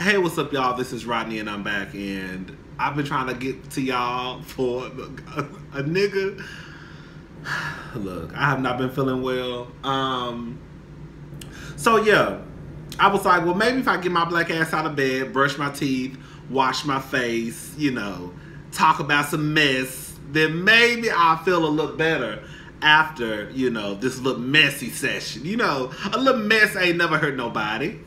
Hey, what's up, y'all? This is Rodney, and I'm back, and I've been trying to get to y'all for a nigga. Look, I have not been feeling well. So yeah, I was like, well, maybe if I get my black ass out of bed, brush my teeth, wash my face, you know, talk about some mess, then maybe I'll feel a little better after, you know, this little messy session. You know, a little mess ain't never hurt nobody.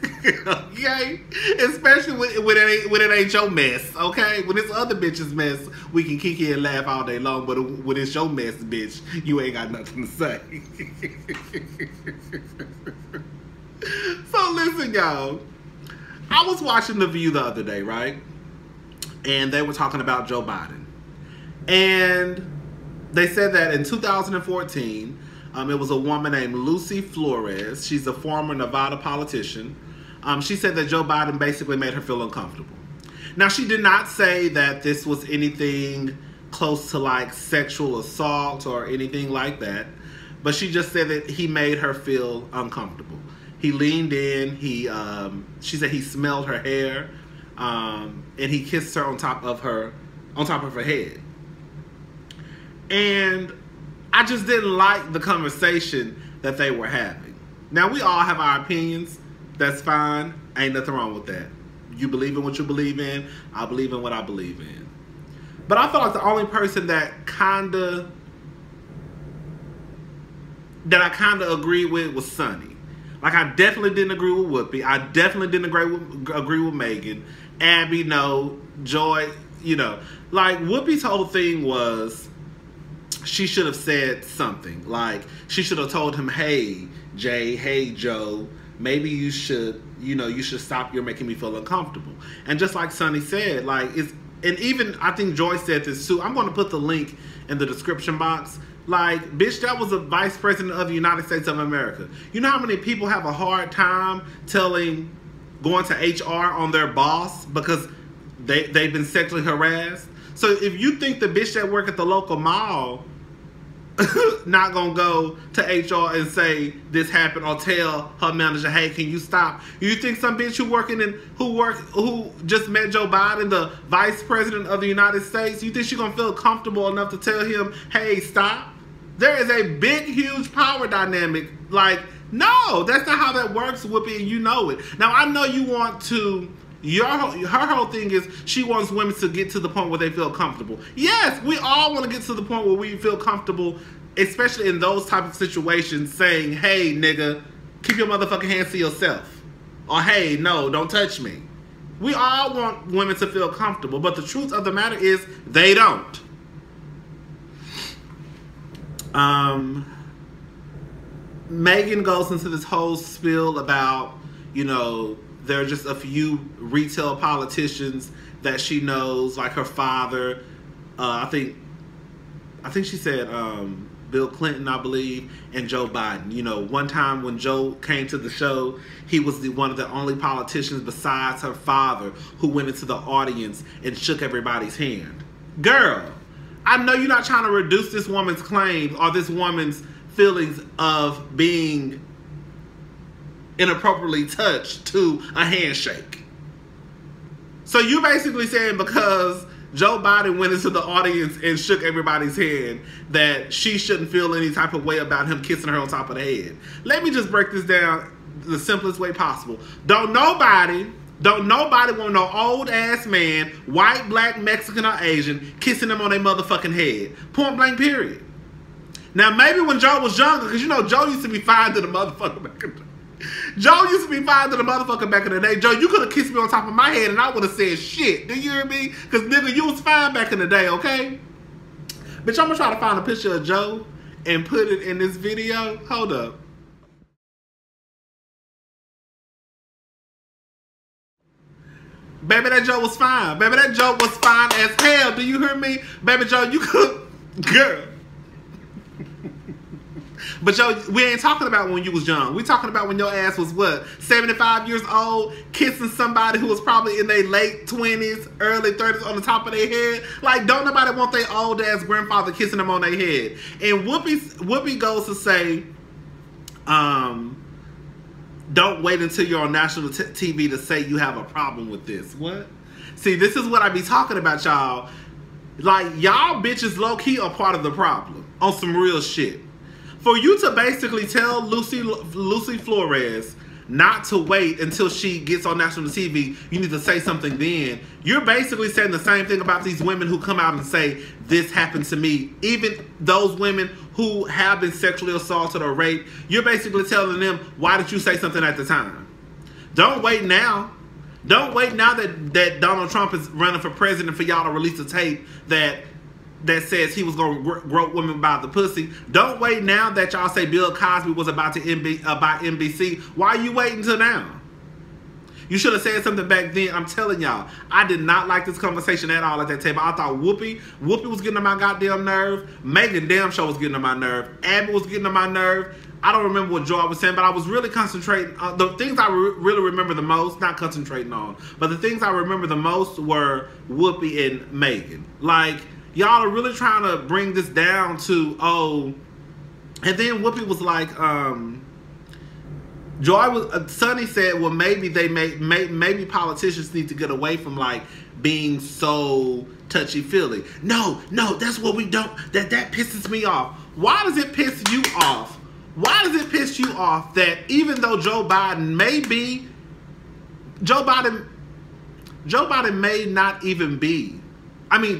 Okay? Especially when it ain't your mess, okay? When it's other bitches' mess, we can kick it and laugh all day long, but when it's your mess, bitch, you ain't got nothing to say. So listen, y'all. I was watching The View the other day, right? And they were talking about Joe Biden. And they said that in 2014, it was a woman named Lucy Flores. She's a former Nevada politician. She said that Joe Biden basically made her feel uncomfortable. Now, she did not say that this was anything close to like sexual assault or anything like that, but she just said that he made her feel uncomfortable. He leaned in. She said he smelled her hair, and he kissed her on top of her head. And I just didn't like the conversation that they were having. Now, we all have our opinions. That's fine. Ain't nothing wrong with that. You believe in what you believe in. I believe in what I believe in. But I felt like the only person that I kind of agreed with was Sonny. Like, I definitely didn't agree with Whoopi. I definitely didn't agree with Megan. Abby, no. Joy, you know. Like, Whoopi's whole thing was, she should have said something. Like, she should have told him, hey, Jay, hey, Joe, maybe you should stop. You're making me feel uncomfortable. And just like Sonny said, like, and even, I think Joy said this too. I'm going to put the link in the description box. Like, bitch, that was a vice president of the United States of America. You know how many people have a hard time going to HR on their boss because they've been sexually harassed? So if you think the bitch that work at the local mall not gonna go to HR and say this happened or tell her manager, hey, can you stop? You think some bitch who just met Joe Biden, the vice president of the United States, you think she gonna feel comfortable enough to tell him, hey, stop? There is a big, huge power dynamic. Like, no, that's not how that works, Whoopi, and you know it. Now, I know you want to. Her whole thing is she wants women to get to the point where they feel comfortable. Yes, we all want to get to the point where we feel comfortable, especially in those type of situations, saying, hey, nigga, keep your motherfucking hands to yourself. Or, hey, no, don't touch me. We all want women to feel comfortable, but the truth of the matter is they don't. Megan goes into this whole spiel about, you know, there are just a few retail politicians that she knows, like her father. I think she said Bill Clinton, I believe, and Joe Biden. You know, one time when Joe came to the show, he was one of the only politicians besides her father who went into the audience and shook everybody's hand. Girl, I know you're not trying to reduce this woman's claims or this woman's feelings of being inappropriately touched to a handshake. So you're basically saying because Joe Biden went into the audience and shook everybody's hand that she shouldn't feel any type of way about him kissing her on top of the head. Let me just break this down the simplest way possible. Don't nobody want no old ass man, white, black, Mexican, or Asian, kissing them on their motherfucking head. Point blank, period. Now maybe when Joe was younger, because you know Joe used to be fine to the motherfucker back in the day. Joe used to be fine to the motherfucker back in the day. Joe, you could have kissed me on top of my head and I would have said shit. Do you hear me? Because, nigga, you was fine back in the day, okay? Bitch, I'm going to try to find a picture of Joe and put it in this video. Hold up. Baby, that Joe was fine. Baby, that Joe was fine as hell. Do you hear me? Baby Joe, you could... Girl. But Joe, we ain't talking about when you was young. We talking about when your ass was what, 75 years old, kissing somebody who was probably in their late 20s, early 30s on the top of their head. Like, don't nobody want their old ass grandfather kissing them on their head. And Whoopi goes to say, don't wait until you're on national TV to say you have a problem with this. What? See, this is what I be talking about, y'all. Like, y'all bitches low-key are part of the problem on some real shit. For you to basically tell Lucy Flores not to wait until she gets on national TV, you need to say something then. You're basically saying the same thing about these women who come out and say, this happened to me. Even those women who have been sexually assaulted or raped, you're basically telling them, why did you say something at the time? Don't wait now. Don't wait now that Donald Trump is running for president for y'all to release a tape that says he was going to grope women by the pussy. Don't wait now that y'all say Bill Cosby was about to buy NBC. Why are you waiting till now? You should have said something back then. I'm telling y'all, I did not like this conversation at all at that table. I thought Whoopi was getting on my goddamn nerve. Megan damn sure was getting on my nerve. Abby was getting on my nerve. I don't remember what Joy was saying, but I was really concentrating. The things I really remember the most, not concentrating on, but the things I remember the most were Whoopi and Megan. Like, y'all are really trying to bring this down to, oh, and then Whoopi was like, Sonny said, well, maybe maybe politicians need to get away from like being so touchy-feely. No, that's what we don't, that pisses me off. Why does it piss you off? Why does it piss you off that even though Joe Biden may not even be,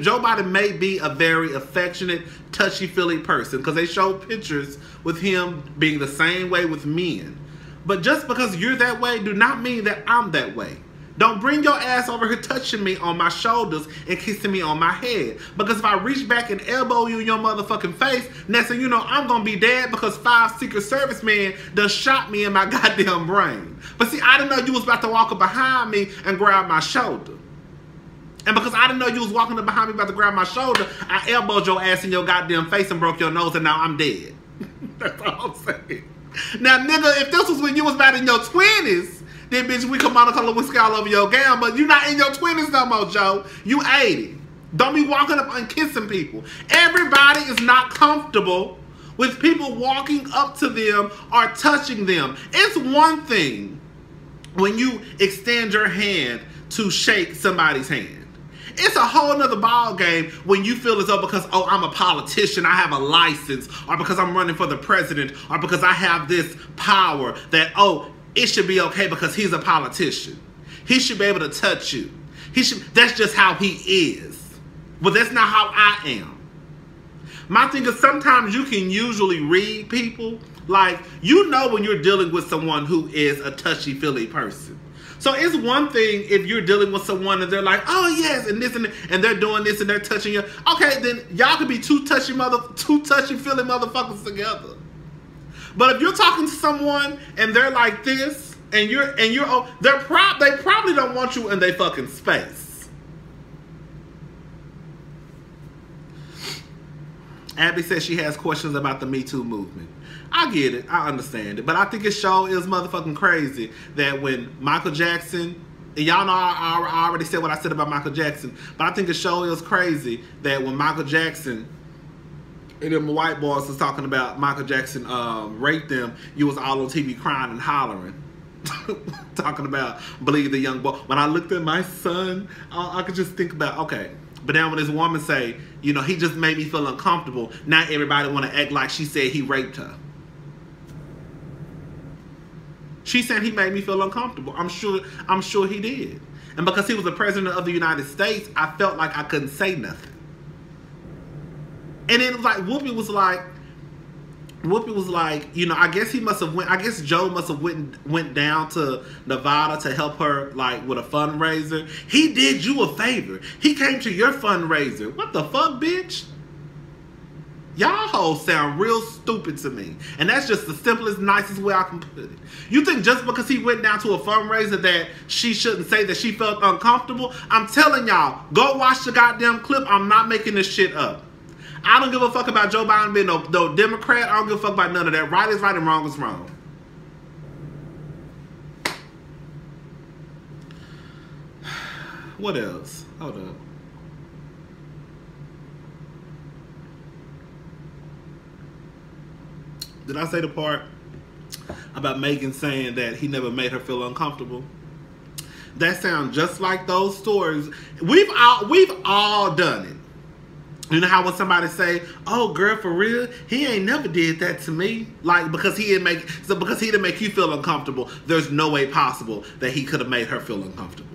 Joe Biden may be a very affectionate, touchy-feely person because they show pictures with him being the same way with men. But just because you're that way do not mean that I'm that way. Don't bring your ass over here touching me on my shoulders and kissing me on my head. Because if I reach back and elbow you in your motherfucking face, next thing you know, I'm going to be dead because 5 Secret Service men done shot me in my goddamn brain. But see, I didn't know you was about to walk up behind me and grab my shoulder. And because I didn't know you was walking up behind me about to grab my shoulder, I elbowed your ass in your goddamn face and broke your nose, and now I'm dead. That's all I'm saying. Now, nigga, if this was when you was about in your 20s, then bitch, we come out and color whiskey all over your gown, but you not in your 20s no more, Joe. You 80. Don't be walking up and kissing people. Everybody is not comfortable with people walking up to them or touching them. It's one thing when you extend your hand to shake somebody's hand. It's a whole nother ball game when you feel as though because, oh, I'm a politician, I have a license, or because I'm running for the president, or because I have this power that, oh, it should be okay because he's a politician. He should be able to touch you. That's just how he is. But that's not how I am. My thing is sometimes you can usually read people. Like, you know when you're dealing with someone who is a touchy-feely person. So it's one thing if you're dealing with someone and they're like, oh yes, and this and they're doing this and they're touching you. Okay, then y'all could be two touchy-feely motherfuckers together. But if you're talking to someone and they're like this and they probably don't want you in their fucking space. Abby says she has questions about the Me Too movement. I get it. I understand it. But I think it sure is motherfucking crazy that when Michael Jackson, and y'all know I already said what I said about Michael Jackson, but I think it sure is crazy that when Michael Jackson and them white boys was talking about Michael Jackson raped them, you was all on TV crying and hollering. Talking about Believe the Young Boy. When I looked at my son, I could just think about, okay. But then when this woman say, you know, he just made me feel uncomfortable, not everybody want to act like she said he raped her. She said he made me feel uncomfortable. I'm sure he did. And because he was the president of the United States, I felt like I couldn't say nothing. And it was like, Whoopi was like, you know, I guess Joe must have went down to Nevada to help her, like, with a fundraiser. He did you a favor. He came to your fundraiser. What the fuck, bitch? Y'all hoes sound real stupid to me. And that's just the simplest, nicest way I can put it. You think just because he went down to a fundraiser that she shouldn't say that she felt uncomfortable? I'm telling y'all, go watch the goddamn clip. I'm not making this shit up. I don't give a fuck about Joe Biden being no Democrat. I don't give a fuck about none of that. Right is right and wrong is wrong. What else? Hold up. Did I say the part about Megan saying that he never made her feel uncomfortable. That sounds just like those stories. We've all done it. You know how when somebody say, "Oh, girl, for real, he ain't never did that to me," like because he didn't make you feel uncomfortable. There's no way possible that he could have made her feel uncomfortable.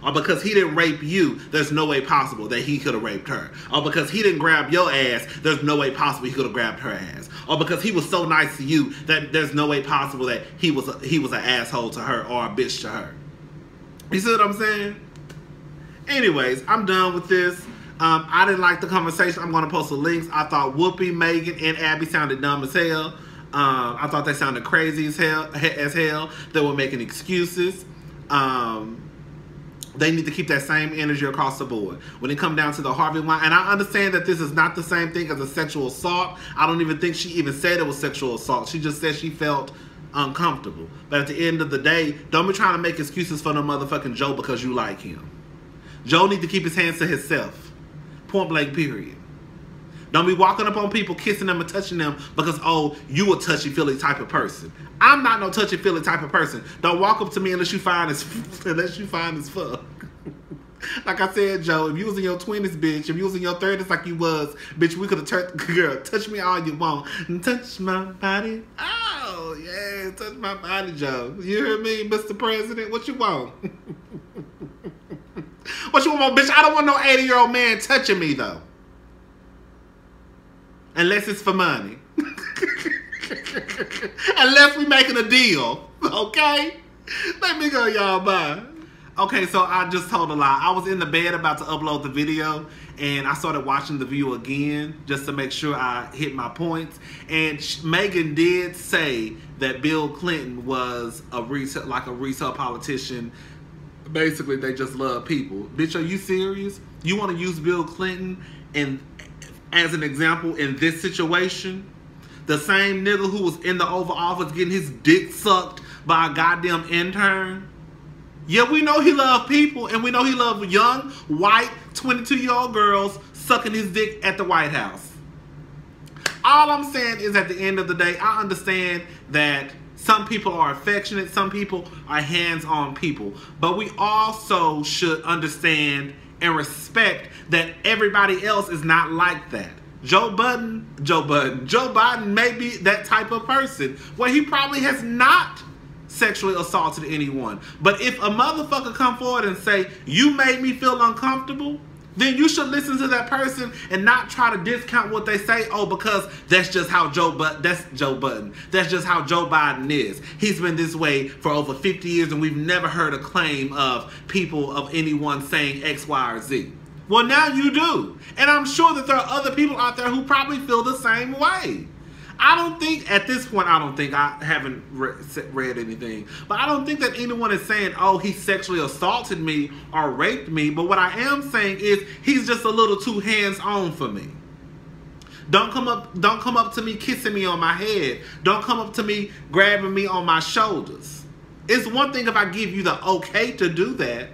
Or because he didn't rape you, there's no way possible that he could have raped her. Or because he didn't grab your ass, there's no way possible he could have grabbed her ass. Or because he was so nice to you that there's no way possible that he was an asshole to her or a bitch to her. You see what I'm saying? Anyways, I'm done with this. I didn't like the conversation. I'm going to post the links. I thought Whoopi, Megan, and Abby sounded dumb as hell. I thought they sounded crazy as hell. They were making excuses. They need to keep that same energy across the board. When it comes down to the Harvey Weinstein, and I understand that this is not the same thing as a sexual assault. I don't even think she even said it was sexual assault. She just said she felt uncomfortable. But at the end of the day, don't be trying to make excuses for no motherfucking Joe because you like him. Joe need to keep his hands to himself. Point blank, period. Don't be walking up on people, kissing them and touching them because, oh, you a touchy-feely type of person. I'm not no touchy-feely type of person. Don't walk up to me unless you find as fuck. Like I said, Joe, if you was in your 20s, bitch, if you was in your 30s like you was, bitch, we could have turned, girl, touch me all you want. Touch my body. Oh, yeah, touch my body, Joe. You hear me, Mr. President? What you want? What you want, bitch? I don't want no 80-year-old man touching me, though. Unless it's for money. Unless we making a deal. Okay? Let me go, y'all. Bye. Okay, so I just told a lie. I was in the bed about to upload the video, and I started watching the view again just to make sure I hit my points. And Megan did say that Bill Clinton was a retail politician. Basically, they just love people. Bitch, are you serious? You want to use Bill Clinton as an example in this situation? The same nigga who was in the Oval Office getting his dick sucked by a goddamn intern? Yeah, we know he loved people, and we know he loved young, white, 22-year-old girls sucking his dick at the White House. All I'm saying is at the end of the day, I understand that some people are affectionate, some people are hands-on people. But we also should understand and respect that everybody else is not like that. Joe Biden may be that type of person where he probably has not sexually assaulted anyone. But if a motherfucker come forward and say, you made me feel uncomfortable, then you should listen to that person and not try to discount what they say. Oh, because that's just how that's Joe Biden. That's just how Joe Biden is. He's been this way for over 50 years and we've never heard a claim of people, of anyone saying X, Y, or Z. Well, now you do. And I'm sure that there are other people out there who probably feel the same way. I don't think, at this point, I haven't read anything, but I don't think that anyone is saying, oh, he sexually assaulted me or raped me. But what I am saying is he's just a little too hands-on for me. Don't come up to me kissing me on my head. Don't come up to me grabbing me on my shoulders. It's one thing if I give you the okay to do that.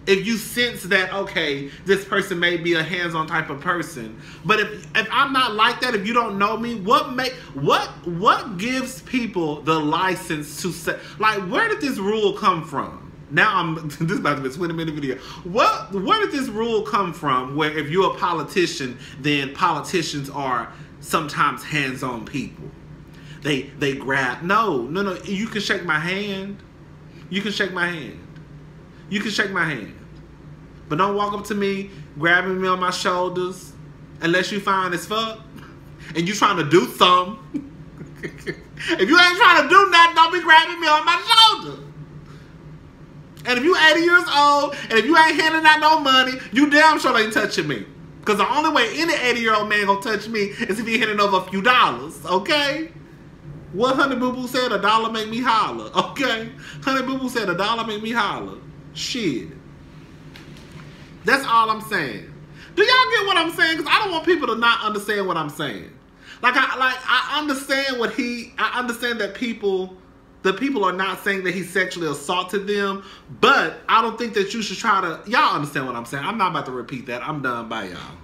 If you sense that, okay, this person may be a hands-on type of person. But if I'm not like that, if you don't know me, what gives people the license to say, like, where did this rule come from? Now this is about to be a 20-minute video. Where did this rule come from where if you're a politician, then politicians are sometimes hands-on people? They grab, no, you can shake my hand. You can shake my hand. You can shake my hand. But don't walk up to me, grabbing me on my shoulders, unless you fine as fuck, and you trying to do something. If you ain't trying to do nothing, don't be grabbing me on my shoulder. And if you 80 years old, and if you ain't handing out no money, you damn sure ain't touching me. Because the only way any 80-year-old man gonna touch me is if he handing over a few dollars, okay? What Honey Boo Boo said, $1 make me holler, okay? Honey Boo Boo said $1 make me holler. Shit. That's all I'm saying. Do y'all get what I'm saying? Because I don't want people to not understand what I'm saying. I understand I understand that the people are not saying that he sexually assaulted them, but I don't think that you should try to, y'all understand what I'm saying. I'm not about to repeat that. I'm done. Bye, y'all.